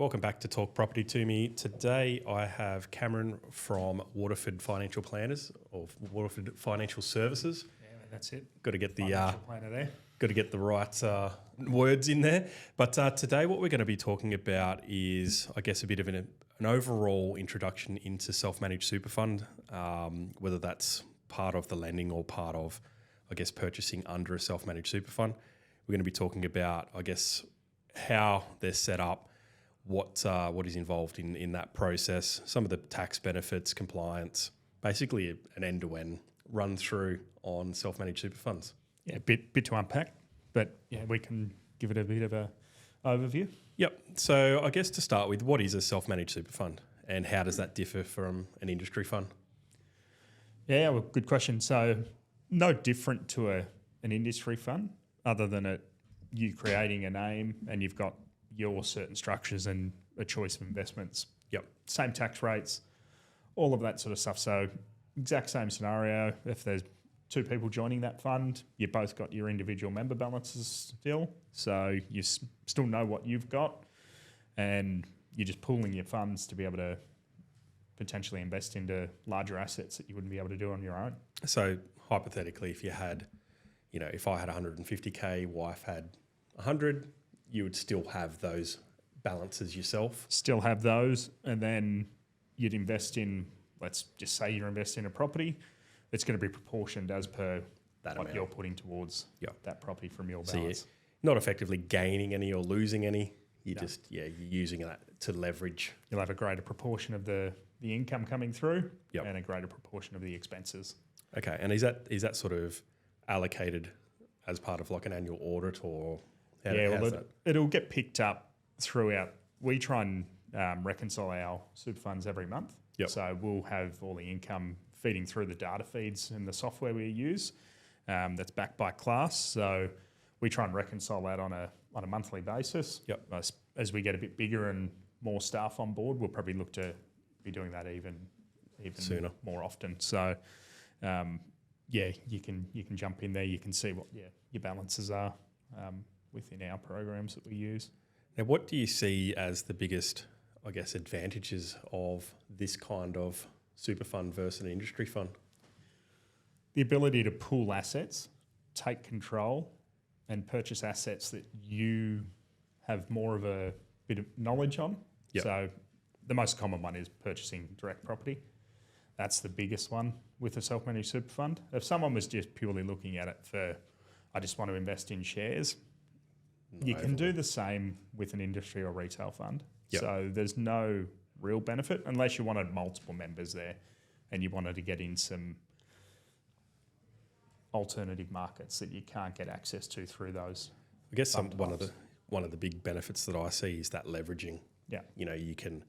Welcome back to Talk Property to Me. Today I have Cameron from Waterford Financial Planners or Waterford Financial Services. Yeah, that's it. Got to get the Financial planner there. got to get the right words in there. But today what we're going to be talking about is, I guess, a bit of an overall introduction into self-managed super fund, whether that's part of the lending or part of, I guess, purchasing under a self-managed super fund. We're going to be talking about, I guess, how they're set up, what is involved in that process, some of the tax benefits, compliance, basically an end-to-end run through on self-managed super funds. Yeah, a bit to unpack, but yeah, we can give it a bit of a overview. Yep. So I guess to start with, what is a self-managed super fund and how does that differ from an industry fund? Yeah, well, good question. So no different to an industry fund other than you creating a name and you've got your certain structures and a choice of investments. Yep. Same tax rates, all of that sort of stuff. So exact same scenario. If there's two people joining that fund, you both got your individual member balances still. So you still know what you've got and you're just pooling your funds to be able to potentially invest into larger assets that you wouldn't be able to do on your own. So hypothetically, if you had, if I had 150K, wife had 100, you would still have those balances yourself. Still have those, and then you'd invest in, let's just say you're investing in a property, it's going to be proportioned as per That what amount. you're putting towards that property from your So you're balance. not effectively gaining any or losing any. You're using that to leverage. You'll have a greater proportion of the income coming through Yep. and a greater proportion of the expenses. Okay, and is that sort of allocated as part of like an annual audit or how's that? It'll get picked up throughout. We try and reconcile our super funds every month. Yep. So we'll have all the income feeding through the data feeds in the software we use that's backed by class. So we try and reconcile that on a monthly basis. Yep. As we get a bit bigger and more staff on board, we'll probably look to be doing that even Sooner. more often. So you can jump in there. You can see what your balances are within our programs that we use. Now, what do you see as the biggest, I guess, advantages of this kind of super fund versus an industry fund? The ability to pool assets, take control, and purchase assets that you have more of a bit of knowledge on. Yep. So the most common one is purchasing direct property. That's the biggest one with a self-managed super fund. If someone was just purely looking at it for, I just want to invest in shares, you can do the same with an industry or retail fund. Yep. So there's no real benefit unless you wanted multiple members there and you wanted to get in some alternative markets that you can't get access to through those. I guess one of the big benefits that I see is that leveraging. Yeah. You can,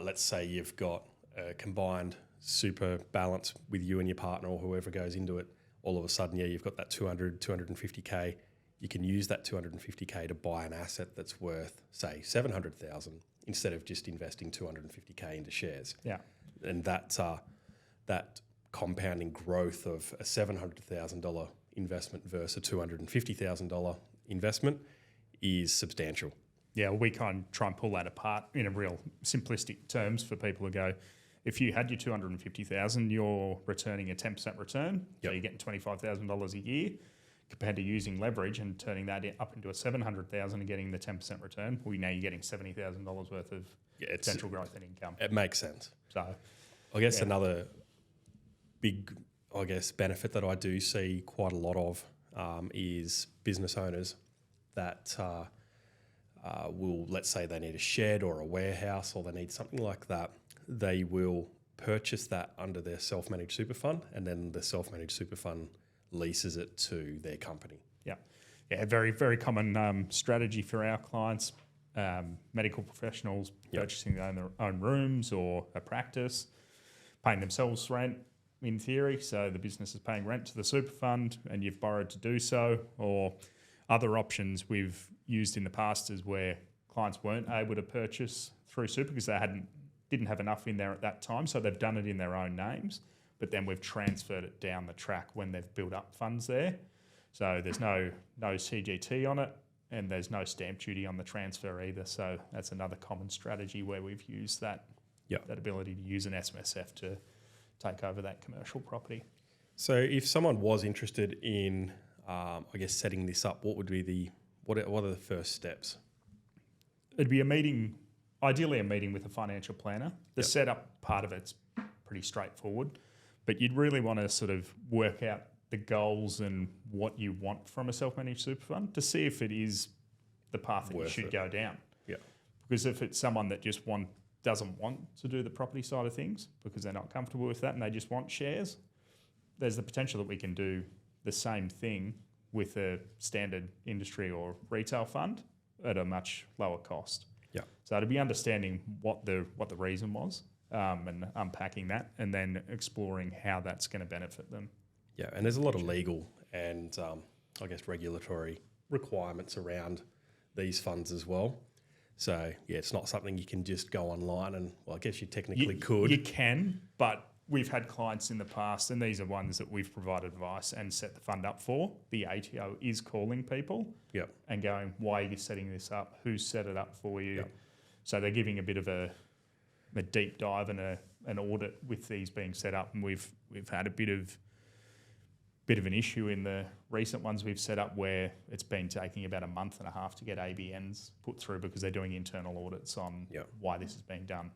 let's say you've got a combined super balance with you and your partner or whoever goes into it. All of a sudden, you've got that 250K. You can use that 250K to buy an asset that's worth, say, 700,000 instead of just investing 250K into shares. Yeah. And that compounding growth of a $700,000 investment versus a $250,000 investment is substantial. Yeah, we kind of try and pull that apart in a real simplistic terms for people to go, if you had your 250,000, you're returning a 10% return, so you're getting $25,000 a year, compared to using leverage and turning that up into a 700,000 and getting the 10% return. Well, now you're getting $70,000 worth of potential growth in income. It makes sense. So, I guess another big, benefit that I do see quite a lot of is business owners that will, let's say they need a shed or a warehouse or they need something like that. They will purchase that under their self-managed super fund and then the self-managed super fund leases it to their company. Yeah, very, very common strategy for our clients, medical professionals purchasing their own rooms or a practice, paying themselves rent in theory, so the business is paying rent to the super fund and you've borrowed to do so, or other options we've used in the past is where clients weren't able to purchase through super because they didn't have enough in there at that time, so they've done it in their own names, but then we've transferred it down the track when they've built up funds there. So there's no CGT on it, and there's no stamp duty on the transfer either. So that's another common strategy where we've used that ability to use an SMSF to take over that commercial property. So if someone was interested in, I guess, setting this up, what would be what are the first steps? It'd be ideally a meeting with a financial planner. The setup part of it's pretty straightforward, but you'd really want to sort of work out the goals and what you want from a self-managed super fund to see if it is the path that you should go down. Yeah. Because if it's someone that just doesn't want to do the property side of things because they're not comfortable with that and they just want shares, there's the potential that we can do the same thing with a standard industry or retail fund at a much lower cost. Yeah. So to be understanding what the reason was and unpacking that and then exploring how that's going to benefit them. Yeah, and there's a lot of legal and I guess regulatory requirements around these funds as well. So yeah, it's not something you can just go online and, well, I guess you technically could. You can, but we've had clients in the past, and these are ones that we've provided advice and set the fund up for. The ATO is calling people and going, why are you setting this up? Who set it up for you? So they're giving a bit of a deep dive and an audit with these being set up, and we've had a bit of an issue in the recent ones we've set up where it's been taking about a month and a half to get ABNs put through because they're doing internal audits on why this is being done.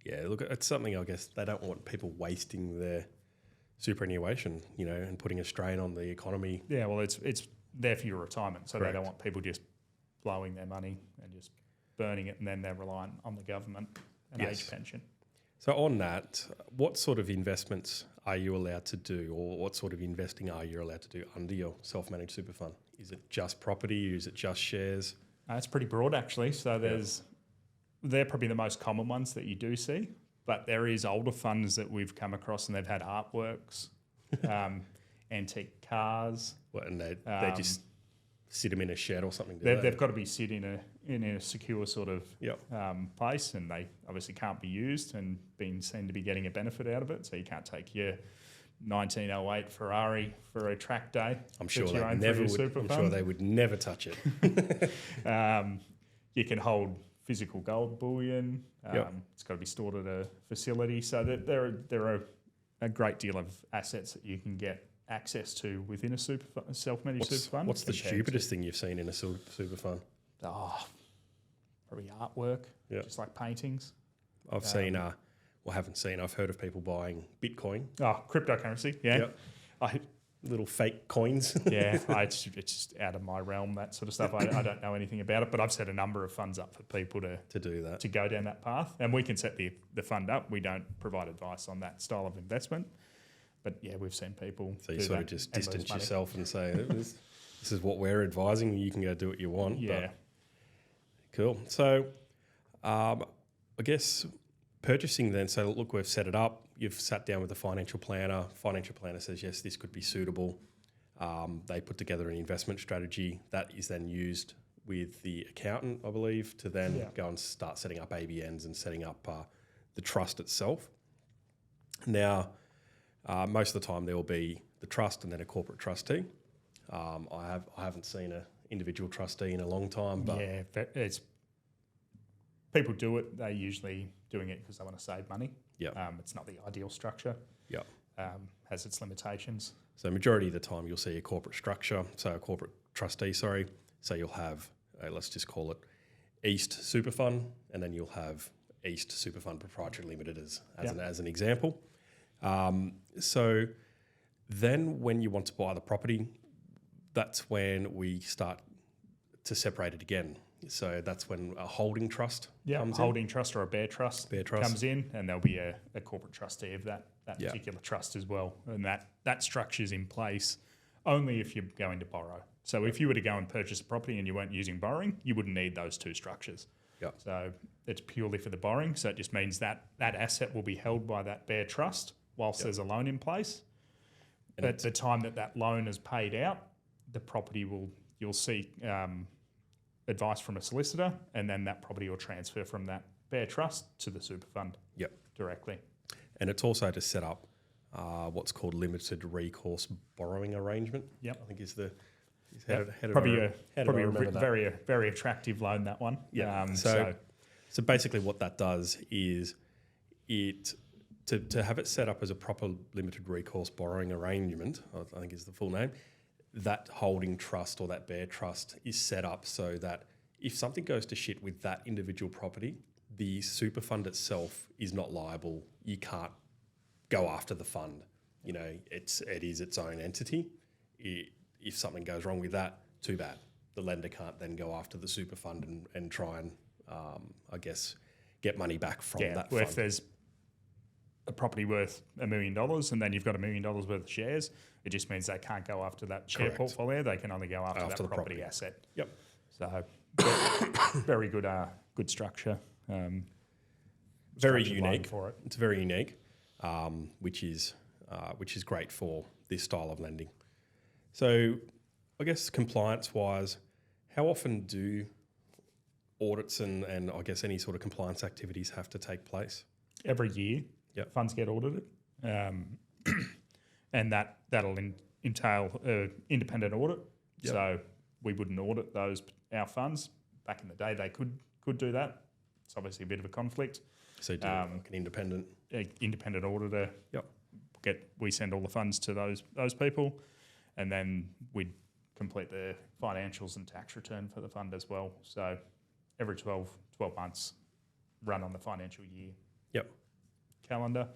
Yeah, look, it's something I guess they don't want people wasting their superannuation, and putting a strain on the economy. Yeah, well, it's there for your retirement, so Correct. They don't want people just blowing their money and just burning it, and then they're reliant on the government and age pension. So on that, what sort of investments are you allowed to do, or what sort of investing are you allowed to do under your self-managed super fund? Is it just property? Is it just shares? It's pretty broad, actually. So they're probably the most common ones that you do see, but there is older funds that we've come across and they've had artworks, antique cars. And they just sit them in a shed or something? They've got to be sit in a secure sort of place, and they obviously can't be used and being seen to be getting a benefit out of it. So you can't take your 1908 Ferrari for a track day. I'm sure they would never touch it. You can hold physical gold bullion. It's got to be stored at a facility. So there are a great deal of assets that you can get access to within a self-managed super fund. What's the stupidest thing you've seen in a super fund? Probably artwork, just like paintings. I've heard of people buying Bitcoin. Cryptocurrency, Little fake coins. It's just out of my realm, that sort of stuff. I don't know anything about it, but I've set a number of funds up for people to do that, to go down that path. And we can set the fund up. We don't provide advice on that style of investment. But we've seen people. So you sort of just distance yourself and say, this is what we're advising. You can go do what you want. Yeah. Cool. So I guess purchasing then, so look, we've set it up. You've sat down with the financial planner. Financial planner says, yes, this could be suitable. They put together an investment strategy that is then used with the accountant, I believe, to then go and start setting up ABNs and setting up the trust itself. Now, most of the time there will be the trust and then a corporate trustee. I haven't seen an individual trustee in a long time, but it's people do it. They're usually doing it because they want to save money. It's not the ideal structure. Has its limitations. So majority of the time you'll see a corporate structure, so a corporate trustee. So you'll have let's just call it East Super Fund, and then you'll have East Super Fund Proprietary Limited as an example. So then when you want to buy the property, that's when we start to separate it again. So that's when a holding trust comes in. Holding trust or a bear trust comes in, and there'll be a corporate trustee of that particular trust as well. And that structure's in place only if you're going to borrow. So if you were to go and purchase a property and you weren't using borrowing, you wouldn't need those two structures. So it's purely for the borrowing. So it just means that asset will be held by that bear trust whilst there's a loan in place. And at the time that loan is paid out, the property you'll see advice from a solicitor, and then that property will transfer from that bear trust to the super fund directly. And it's also to set up what's called limited recourse borrowing arrangement. I think is the Probably a very attractive loan, that one. Yeah. So basically what that does is to have it set up as a proper limited recourse borrowing arrangement, I think is the full name, that holding trust or that bear trust is set up so that if something goes to shit with that individual property, the super fund itself is not liable. You can't go after the fund. You know, it is its own entity. If something goes wrong with that, too bad. The lender can't then go after the super fund and try and, I guess, get money back from that fund. If there's a property worth $1 million and then you've got $1 million worth of shares, it just means they can't go after that share portfolio. They can only go after that property asset. Yep. So very good structure. Very unique for it. It's very unique, which is great for this style of lending. So I guess compliance-wise, how often do audits and I guess any sort of compliance activities have to take place? Every year, funds get audited, and that'll entail an independent audit. Yep. So we wouldn't audit our funds. Back in the day, they could do that. It's obviously a bit of a conflict. So do like an independent auditor. Yep. We send all the funds to those people, and then we'd complete the financials and tax return for the fund as well. So every 12 months, run on the financial year calendar,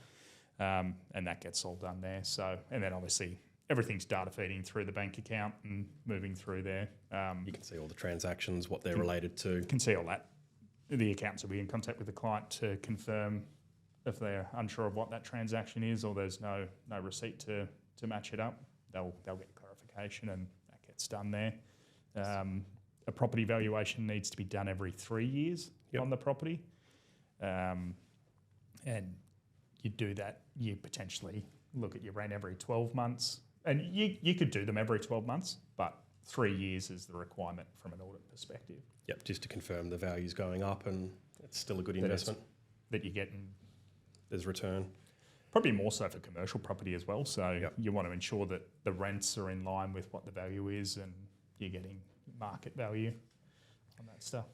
and that gets all done there. So, and then obviously everything's data feeding through the bank account and moving through there. You can see all the transactions, what they're related to. You can see all that. The accountants will be in contact with the client to confirm if they're unsure of what that transaction is or there's no receipt to match it up. They'll get clarification and that gets done there. A property valuation needs to be done every 3 years on the property. And you do that, you potentially look at your rent every 12 months. And you could do them every 12 months, but 3 years is the requirement from an audit perspective. Yep, just to confirm the value's going up and it's still a good investment. That you're getting. There's return. Probably more so for commercial property as well. So you want to ensure that the rents are in line with what the value is and you're getting market value on that stuff.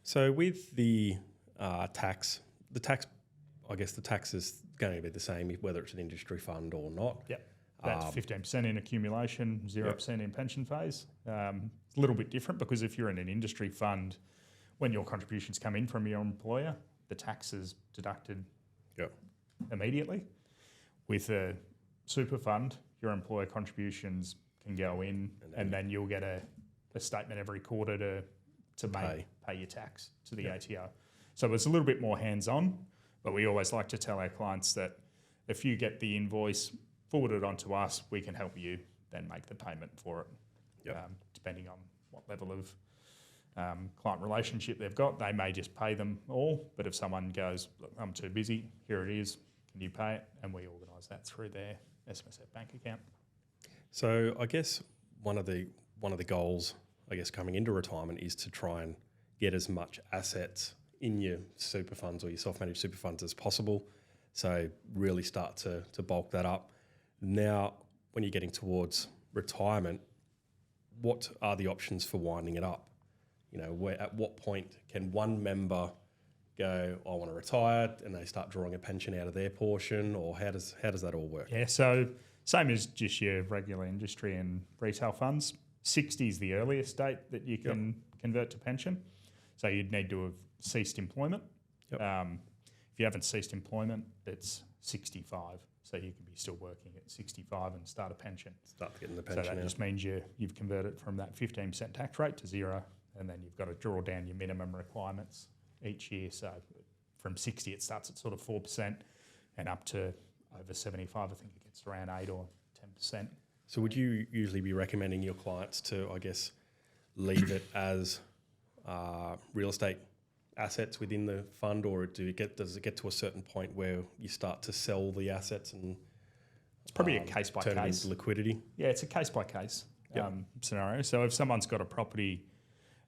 So with the tax, I guess the tax is going to be the same whether it's an industry fund or not. Yep. That's 15% in accumulation, 0% in pension phase. A little bit different because if you're in an industry fund, when your contributions come in from your employer, the tax is deducted immediately. With a super fund, your employer contributions can go in and then you'll get a statement every quarter to pay your tax to the ATO. So it's a little bit more hands-on, but we always like to tell our clients that if you get the invoice forwarded onto us, we can help you then make the payment for it, depending on what level of client relationship they've got. They may just pay them all, but if someone goes, look, I'm too busy, here it is, can you pay it? And we organise that through their SMSF bank account. So I guess one of the goals, I guess, coming into retirement is to try and get as much assets in your super funds or your self-managed super funds as possible. So really start to bulk that up. Now, when you're getting towards retirement, what are the options for winding it up? You know, at what point can one member go, I want to retire, and they start drawing a pension out of their portion, or how does that all work? Yeah, so same as just your regular industry and retail funds. 60 is the earliest date that you can convert to pension. So you'd need to have ceased employment. If you haven't ceased employment, it's 65. So you can be still working at 65 and start a pension. Start getting the pension. So that just means you've converted from that 15% tax rate to zero, and then you've got to draw down your minimum requirements each year. So from 60, it starts at sort of 4%, and up to over 75, I think it gets around 8 or 10%. So would you usually be recommending your clients to, I guess, leave it as real estate assets within the fund, or does it get to a certain point where you start to sell the assets and it's probably a case by case turn it into liquidity? Yeah, it's a case by case scenario. So if someone's got a property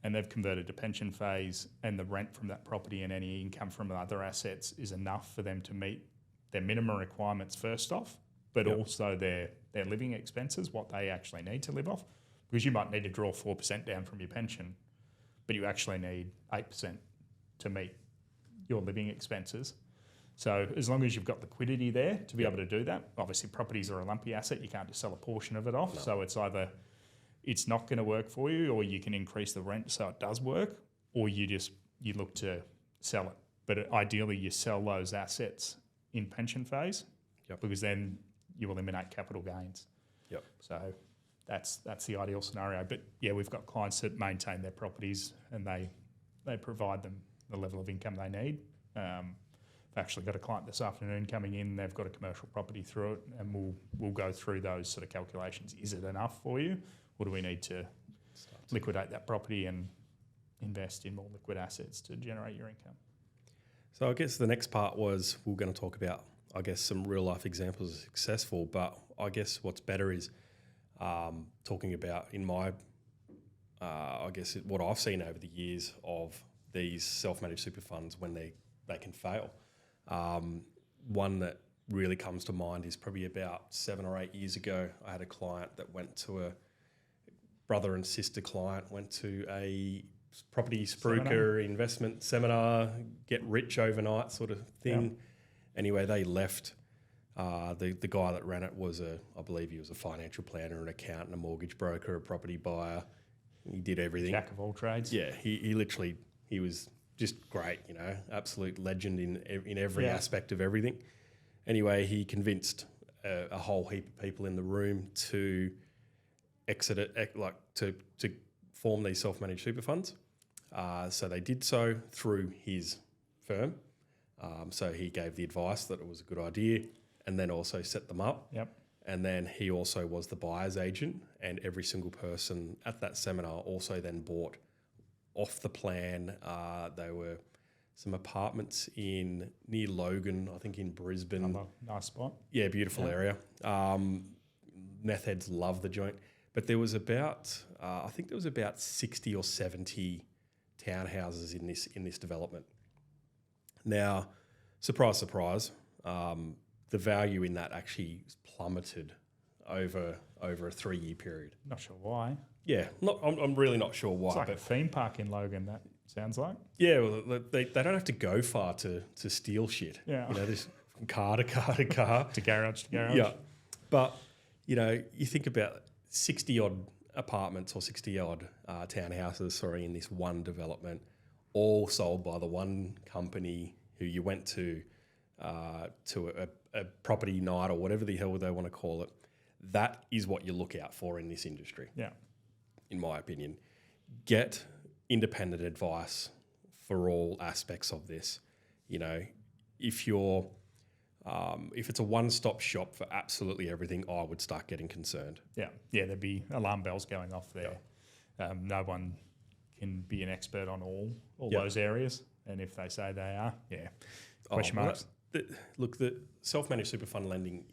and they've converted to pension phase, and the rent from that property and any income from other assets is enough for them to meet their minimum requirements first off, but also their living expenses, what they actually need to live off. because you might need to draw 4% down from your pension, but you actually need 8% to meet your living expenses. So as long as you've got liquidity there to be able to do that, obviously properties are a lumpy asset. You can't just sell a portion of it off. No. So it's either it's not going to work for you, or you can increase the rent so it does work, or you look to sell it. But ideally you sell those assets in pension phase, because then you eliminate capital gains. Yep. So that's the ideal scenario. But yeah, we've got clients that maintain their properties and they provide them the level of income they need. I've actually got a client this afternoon coming in. They've got a commercial property through it, and we'll go through those sort of calculations. Is it enough for you, or do we need to liquidate that property and invest in more liquid assets to generate your income? So I guess the next part was we're going to talk about, I guess, some real life examples of successful, but I guess what's better is talking about, in my, I guess, what I've seen over the years of these self-managed super funds when they can fail. One that really comes to mind is probably about 7 or 8 years ago. I had a client that went to a brother and sister client, went to a property spruiker investment seminar, get rich overnight sort of thing. Yep. Anyway, they left. The guy that ran it was I believe he was a financial planner, an accountant, a mortgage broker, a property buyer. He did everything. Jack of all trades. Yeah, he was just great, absolute legend in every aspect of everything. Anyway, he convinced a whole heap of people in the room to exit it, to form these self-managed super funds. So they did so through his firm. So he gave the advice that it was a good idea, and then also set them up. Yep. And then he also was the buyer's agent, and every single person at that seminar also then bought off the plan. There were some apartments near Logan, I think in Brisbane. Nice spot. Yeah, beautiful area. Meth heads love the joint. But there was about 60 or 70 townhouses in this development. Now, surprise, surprise, the value in that actually plummeted over a 3-year period. Not sure why. Yeah, I'm really not sure why. It's like a theme park in Logan, that sounds like. Yeah, well, they don't have to go far to steal shit. Yeah. This from car to car to car. to garage to garage. Yeah. But, you think about 60-odd apartments or 60-odd townhouses, in this one development, all sold by the one company who you went to a property night or whatever the hell they want to call it. That is what you look out for in this industry. Yeah. In my opinion. Get independent advice for all aspects of this. If it's a one-stop shop for absolutely everything, I would start getting concerned. Yeah, there'd be alarm bells going off there. Yeah. No one can be an expert on all those areas, and if they say they are, question marks. Look, the self-managed super fund lending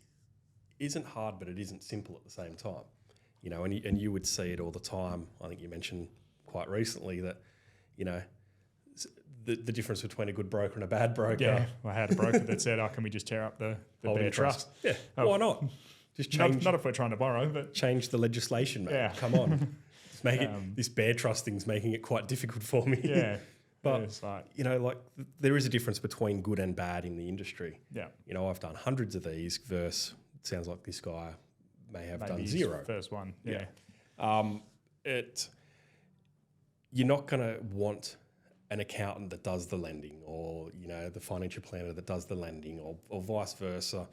isn't hard, but it isn't simple at the same time. And you would see it all the time. I think you mentioned quite recently that, the difference between a good broker and a bad broker. Yeah, I had a broker that said, can we just tear up the bare trust? Yeah, why not? Just change. Not if we're trying to borrow, but... Change the legislation, mate. Yeah. Come on. Just make it, this bare trust thing's making it quite difficult for me. Yeah. But, there is a difference between good and bad in the industry. Yeah. I've done hundreds of these versus, it sounds like this guy may have done zero. First one, yeah. You're not going to want an accountant that does the lending, or the financial planner that does the lending, or vice versa.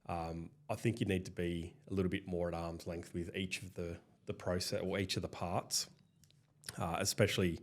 I think you need to be a little bit more at arm's length with each of the process or each of the parts, especially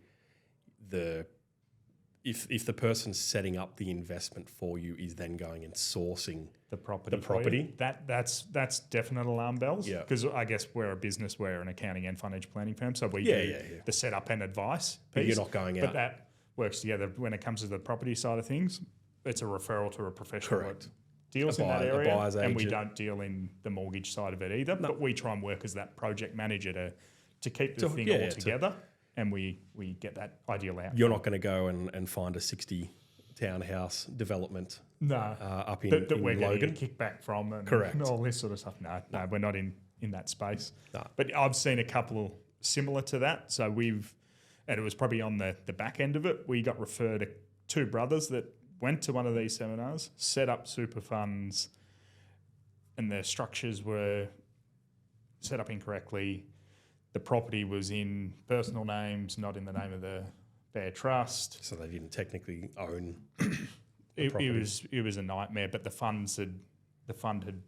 if the person setting up the investment for you is then going and sourcing the property. That's definite alarm bells. Yeah. Because I guess we're a business, we're an accounting and financial planning firm, so we do the setup and advice piece. But you're not going out. But that works together when it comes to the property side of things. It's a referral to a professional that deals in that area, and we don't deal in the mortgage side of it either. No. But we try and work as that project manager to keep the thing all together. And we get that ideal outcome. You're not going to go and find a 60 townhouse development up in that we're Logan. Getting a kickback from and Correct. all this sort of stuff. No, we're not in that space. No. But I've seen a couple similar to that. So and it was probably on the back end of it, we got referred to two brothers that went to one of these seminars, set up super funds, and their structures were set up incorrectly. The property was in personal names, not in the name of the bare trust. So they didn't technically own It was a nightmare, but the fund had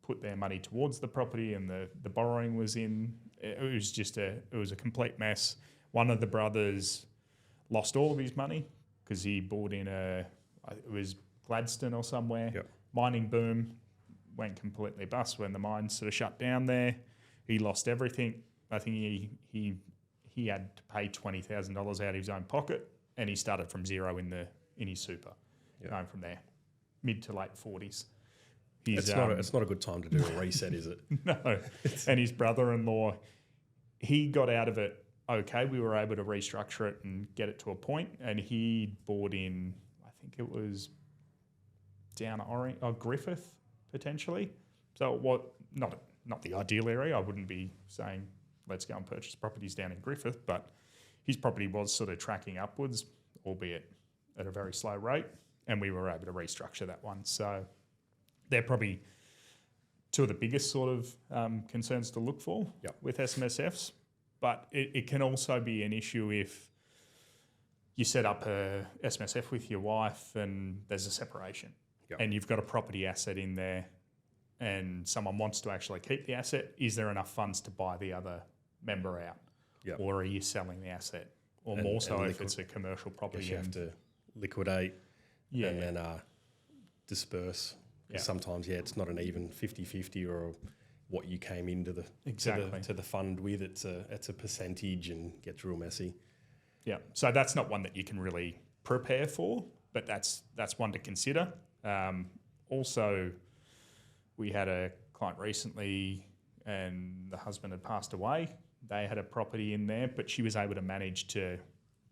put their money towards the property, and the borrowing was in. It was a complete mess. One of the brothers lost all of his money because he bought in it was Gladstone or somewhere. Yep. Mining boom, went completely bust when the mine sort of shut down there. He lost everything. I think he had to pay $20,000 out of his own pocket, and he started from zero in his super, going from there, mid to late 40s. It's not a good time to do a reset, is it? No. And his brother-in-law, he got out of it okay. We were able to restructure it and get it to a point, and he bought in, I think it was down Griffith, potentially. So what? Not the ideal area. I wouldn't be saying let's go and purchase properties down in Griffith, but his property was sort of tracking upwards, albeit at a very slow rate, and we were able to restructure that one. So they're probably two of the biggest sort of concerns to look for with SMSFs, but it can also be an issue if you set up a SMSF with your wife and there's a separation and you've got a property asset in there and someone wants to actually keep the asset. Is there enough funds to buy the other member out? Or are you selling the asset? Or more so if it's a commercial property. You have to liquidate and then disperse. Sometimes, it's not an even 50-50 or what you came into to the fund with. It's a percentage and gets real messy. Yeah, so that's not one that you can really prepare for, but that's one to consider. Also, we had a client recently and the husband had passed away. They had a property in there, but she was able to manage to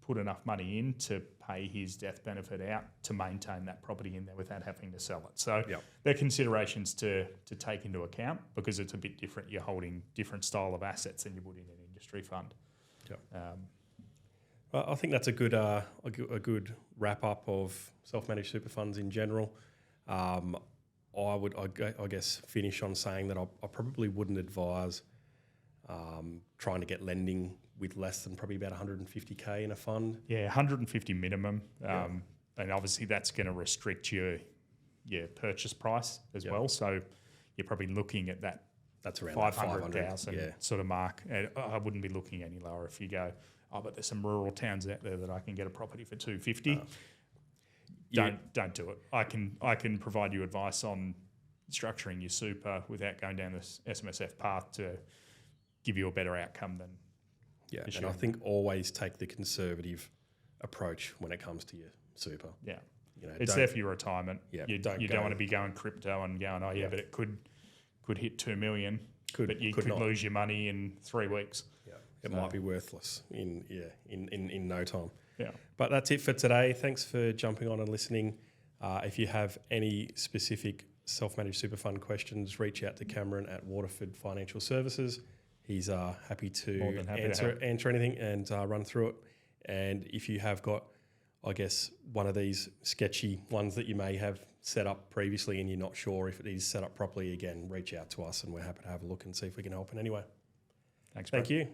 put enough money in to pay his death benefit out to maintain that property in there without having to sell it. So there are considerations to take into account because it's a bit different. You're holding different style of assets than you would in an industry fund. Well, I think that's a good wrap up of self-managed super funds in general. I guess finish on saying that I probably wouldn't advise trying to get lending with less than probably about 150K in a fund. Yeah, 150 minimum. And obviously that's going to restrict your purchase price as well. So you're probably looking at that. That's around 500,000 sort of mark. And I wouldn't be looking any lower if you go, but there's some rural towns out there that I can get a property for 250. Don't do it. I can provide you advice on structuring your super without going down this SMSF path to give you a better outcome than. Yeah, and I think always take the conservative approach when it comes to your super. Yeah, it's there for your retirement. Yeah, you don't want to be going crypto and going, but it could hit 2 million, but you could lose your money in 3 weeks. Yeah, it might be worthless in no time. Yeah, but that's it for today. Thanks for jumping on and listening. If you have any specific self-managed super fund questions, reach out to Cameron at Waterford Financial Services. He's happy to answer anything and run through it. And if you have got, I guess, one of these sketchy ones that you may have set up previously and you're not sure if it is set up properly, again, reach out to us and we're happy to have a look and see if we can help in any way. Thanks, Thank you.